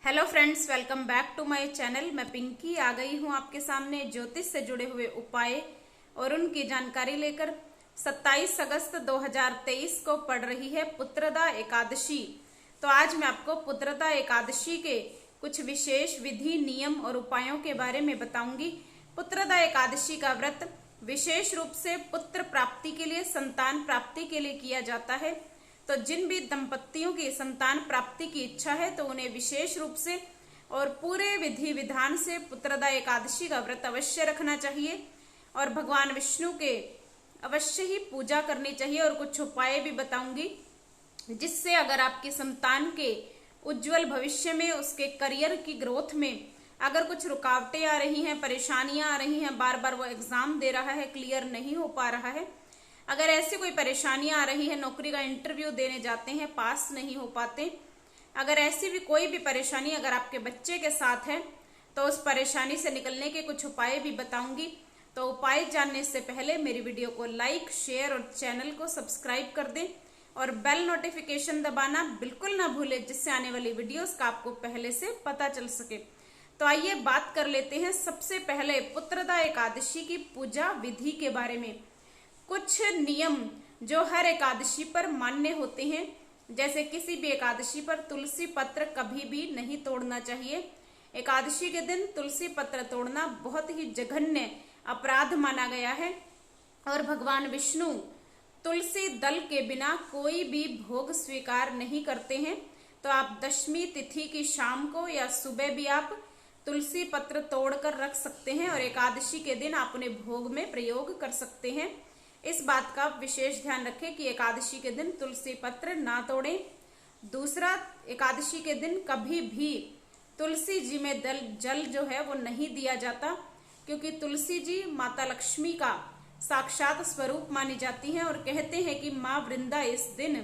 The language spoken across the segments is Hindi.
Hello friends, welcome back to my channel. मैं पिंकी आ गई हूँ आपके सामने ज्योतिष से जुड़े हुए उपाय और उनकी जानकारी लेकर। 27 अगस्त 2023 को पड़ रही है पुत्रदा एकादशी। तो आज मैं आपको पुत्रदा एकादशी के कुछ विशेष विधि, नियम और उपायों के बारे में बताऊंगी। पुत्रदा एकादशी का व्रत विशेष रूप से पुत्र प्राप्ति के लिए, संतान प्राप्ति के लिए किया जाता है। तो जिन भी दंपतियों की संतान प्राप्ति की इच्छा है तो उन्हें विशेष रूप से और पूरे विधि विधान से पुत्रदा एकादशी का व्रत अवश्य रखना चाहिए और भगवान विष्णु के अवश्य ही पूजा करनी चाहिए। और कुछ उपाय भी बताऊंगी जिससे अगर आपकी संतान के उज्जवल भविष्य में, उसके करियर की ग्रोथ में अगर कुछ रुकावटें आ रही हैं, परेशानियां आ रही हैं, बार बार वो एग्जाम दे रहा है, क्लियर नहीं हो पा रहा है, अगर ऐसी कोई परेशानियां आ रही है, नौकरी का इंटरव्यू देने जाते हैं, पास नहीं हो पाते, अगर ऐसी भी कोई भी परेशानी अगर आपके बच्चे के साथ है तो उस परेशानी से निकलने के कुछ उपाय भी बताऊंगी। तो उपाय जानने से पहले मेरी वीडियो को लाइक, शेयर और चैनल को सब्सक्राइब कर दें और बेल नोटिफिकेशन दबाना बिल्कुल ना भूलें, जिससे आने वाली वीडियोस का आपको पहले से पता चल सके। तो आइए बात कर लेते हैं सबसे पहले पुत्रदा एकादशी की पूजा विधि के बारे में। कुछ नियम जो हर एकादशी पर मान्य होते हैं, जैसे किसी भी एकादशी पर तुलसी पत्र कभी भी नहीं तोड़ना चाहिए। एकादशी के दिन तुलसी पत्र तोड़ना बहुत ही जघन्य अपराध माना गया है और भगवान विष्णु तुलसी दल के बिना कोई भी भोग स्वीकार नहीं करते हैं। तो आप दशमी तिथि की शाम को या सुबह भी आप तुलसी पत्र तोड़कर रख सकते हैं और एकादशी के दिन आप उन्हें भोग में प्रयोग कर सकते हैं। इस बात का विशेष ध्यान रखें कि एकादशी के दिन तुलसी पत्र ना तोड़ें। दूसरा, एकादशी के दिन कभी भी तुलसी जी में जल जो है वो नहीं दिया जाता, क्योंकि तुलसी जी माता लक्ष्मी का साक्षात स्वरूप मानी जाती हैं और कहते हैं कि माँ वृंदा इस दिन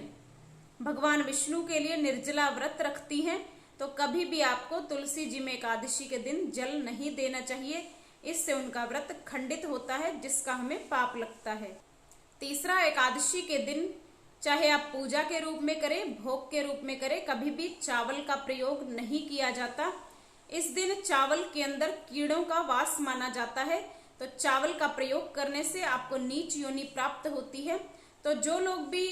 भगवान विष्णु के लिए निर्जला व्रत रखती हैं। तो कभी भी आपको तुलसी जी में एकादशी के दिन जल नहीं देना चाहिए, इससे उनका व्रत खंडित होता है, जिसका हमें पाप लगता है। तीसरा, एकादशी के दिन चाहे आप पूजा के रूप में करें, भोग के रूप में करें, कभी भी चावल का प्रयोग नहीं किया जाता। इस दिन चावल के अंदर कीड़ों का वास माना जाता है, तो चावल का प्रयोग करने से आपको नीच योनि प्राप्त होती है। तो जो लोग भी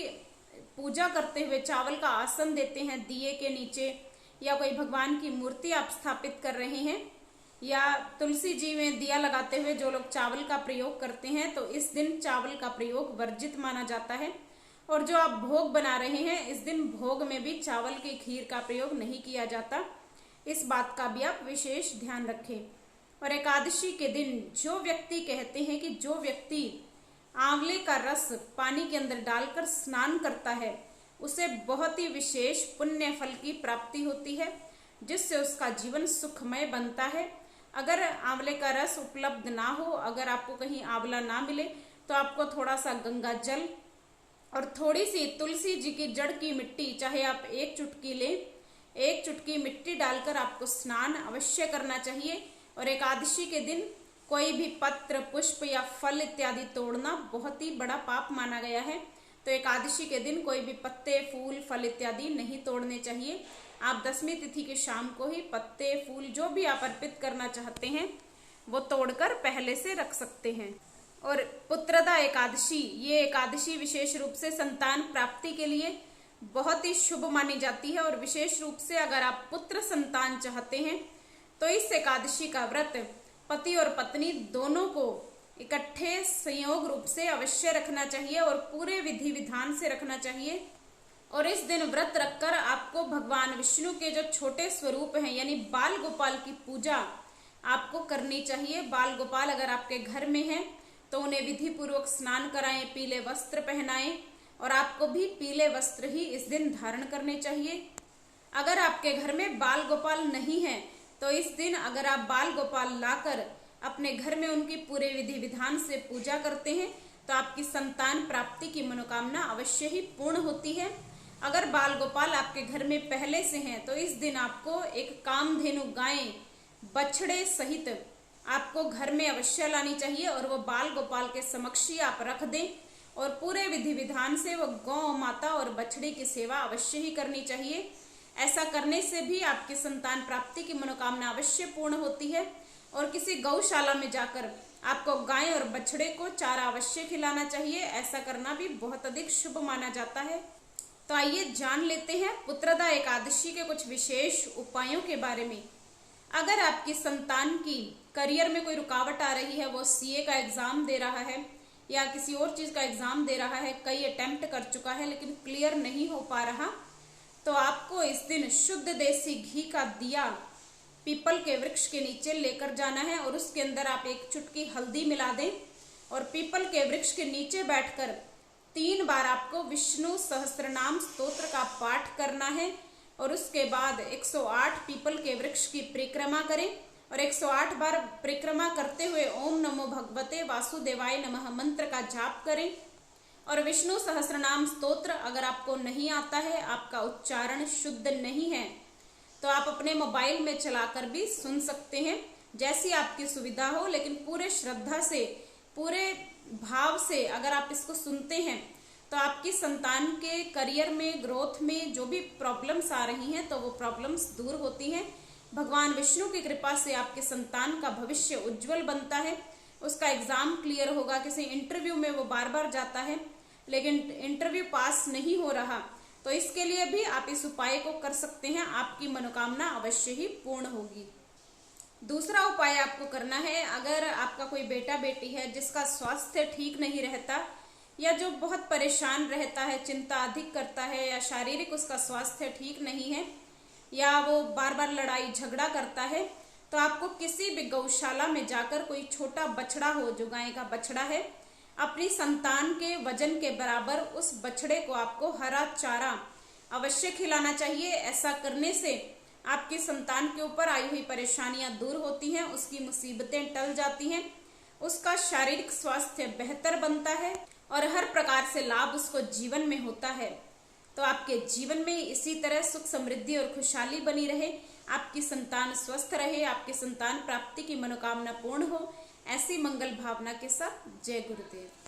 पूजा करते हुए चावल का आसन देते हैं दिए के नीचे, या कोई भगवान की मूर्ति आप स्थापित कर रहे हैं, या तुलसी जी में दिया लगाते हुए जो लोग चावल का प्रयोग करते हैं, तो इस दिन चावल का प्रयोग वर्जित माना जाता है। और जो आप भोग बना रहे हैं, इस दिन भोग में भी चावल के खीर का प्रयोग नहीं किया जाता। इस बात का भी आप विशेष ध्यान रखें। और एकादशी के दिन जो व्यक्ति कहते हैं कि जो व्यक्ति आंवले का रस पानी के अंदर डालकर स्नान करता है, उसे बहुत ही विशेष पुण्य फल की प्राप्ति होती है, जिससे उसका जीवन सुखमय बनता है। अगर आंवले का रस उपलब्ध ना हो, अगर आपको कहीं आंवला ना मिले, तो आपको थोड़ा सा गंगा जल और थोड़ी सी तुलसी जी की जड़ की मिट्टी, चाहे आप एक चुटकी लें, एक चुटकी मिट्टी डालकर आपको स्नान अवश्य करना चाहिए। और एकादशी के दिन कोई भी पत्र, पुष्प या फल इत्यादि तोड़ना बहुत ही बड़ा पाप माना गया है। तो एकादशी के दिन कोई भी पत्ते, फूल, फल इत्यादि नहीं तोड़ने चाहिए। आप दशमी तिथि की शाम को ही पत्ते, फूल जो भी आप अर्पित करना चाहते हैं वो तोड़कर पहले से रख सकते हैं। और पुत्रदा एकादशी, ये एकादशी विशेष रूप से संतान प्राप्ति के लिए बहुत ही शुभ मानी जाती है। और विशेष रूप से अगर आप पुत्र संतान चाहते हैं तो इस एकादशी का व्रत पति और पत्नी दोनों को इकट्ठे संयोग रूप से अवश्य रखना चाहिए और पूरे विधि विधान से रखना चाहिए। और इस दिन व्रत रखकर आपको भगवान विष्णु के जो छोटे स्वरूप हैं, यानी बाल गोपाल की पूजा आपको करनी चाहिए। बाल गोपाल अगर आपके घर में हैं तो उन्हें विधि पूर्वक स्नान कराएं, पीले वस्त्र पहनाएं और आपको भी पीले वस्त्र ही इस दिन धारण करने चाहिए। अगर आपके घर में बाल गोपाल नहीं है तो इस दिन अगर आप बाल गोपाल लाकर अपने घर में उनकी पूरे विधि विधान से पूजा करते हैं तो आपकी संतान प्राप्ति की मनोकामना अवश्य ही पूर्ण होती है। अगर बाल गोपाल आपके घर में पहले से हैं तो इस दिन आपको एक कामधेनु गाय बछड़े सहित आपको घर में अवश्य लानी चाहिए और वो बाल गोपाल के समक्ष ही आप रख दें और पूरे विधि विधान से वो गौ माता और बछड़े की सेवा अवश्य ही करनी चाहिए। ऐसा करने से भी आपकी संतान प्राप्ति की मनोकामना अवश्य पूर्ण होती है। और किसी गौशाला में जाकर आपको गाय और बछड़े को चारा अवश्य खिलाना चाहिए। ऐसा करना भी बहुत अधिक शुभ माना जाता है। तो आइए जान लेते हैं पुत्रदा एकादशी के कुछ विशेष उपायों के बारे में। अगर आपकी संतान की करियर में कोई रुकावट आ रही है, वो सीए का एग्जाम दे रहा है या किसी और चीज का एग्जाम दे रहा है, कई अटेम्प्ट कर चुका है लेकिन क्लियर नहीं हो पा रहा, तो आपको इस दिन शुद्ध देसी घी का दिया पीपल के वृक्ष के नीचे लेकर जाना है और उसके अंदर आप एक चुटकी हल्दी मिला दें और पीपल के वृक्ष के नीचे बैठकर 3 बार आपको विष्णु सहस्त्रनाम स्तोत्र का पाठ करना है। और उसके बाद 108 पीपल के वृक्ष की परिक्रमा करें और 108 बार परिक्रमा करते हुए ओम नमो भगवते वासुदेवाय नमः मंत्र का जाप करें। और विष्णु सहस्त्रनाम स्तोत्र अगर आपको नहीं आता है, आपका उच्चारण शुद्ध नहीं है, तो आप अपने मोबाइल में चलाकर भी सुन सकते हैं, जैसी आपकी सुविधा हो। लेकिन पूरे श्रद्धा से, पूरे भाव से अगर आप इसको सुनते हैं तो आपकी संतान के करियर में, ग्रोथ में जो भी प्रॉब्लम्स आ रही हैं तो वो प्रॉब्लम्स दूर होती हैं। भगवान विष्णु की कृपा से आपके संतान का भविष्य उज्जवल बनता है, उसका एग्जाम क्लियर होगा। किसी इंटरव्यू में वो बार बार जाता है लेकिन इंटरव्यू पास नहीं हो रहा, तो इसके लिए भी आप इस उपाय को कर सकते हैं, आपकी मनोकामना अवश्य ही पूर्ण होगी। दूसरा उपाय आपको करना है, अगर आपका कोई बेटा बेटी है जिसका स्वास्थ्य ठीक नहीं रहता या जो बहुत परेशान रहता है, चिंता अधिक करता है, या शारीरिक उसका स्वास्थ्य ठीक नहीं है, या वो बार बार लड़ाई झगड़ा करता है, तो आपको किसी भी गौशाला में जाकर कोई छोटा बछड़ा हो, जो गाय का बछड़ा है, अपनी संतान के वजन के बराबर उस बछड़े को आपको हरा चारा अवश्य खिलाना चाहिए। ऐसा करने से आपकी संतान के ऊपर आई हुई परेशानियां दूर होती हैं, उसकी मुसीबतें टल जाती हैं, उसका शारीरिक स्वास्थ्य बेहतर बनता है और हर प्रकार से लाभ उसको जीवन में होता है। तो आपके जीवन में इसी तरह सुख समृद्धि और खुशहाली बनी रहे, आपकी संतान स्वस्थ रहे, आपकी संतान प्राप्ति की मनोकामना पूर्ण हो, ऐसी मंगल भावना के साथ जय गुरुदेव।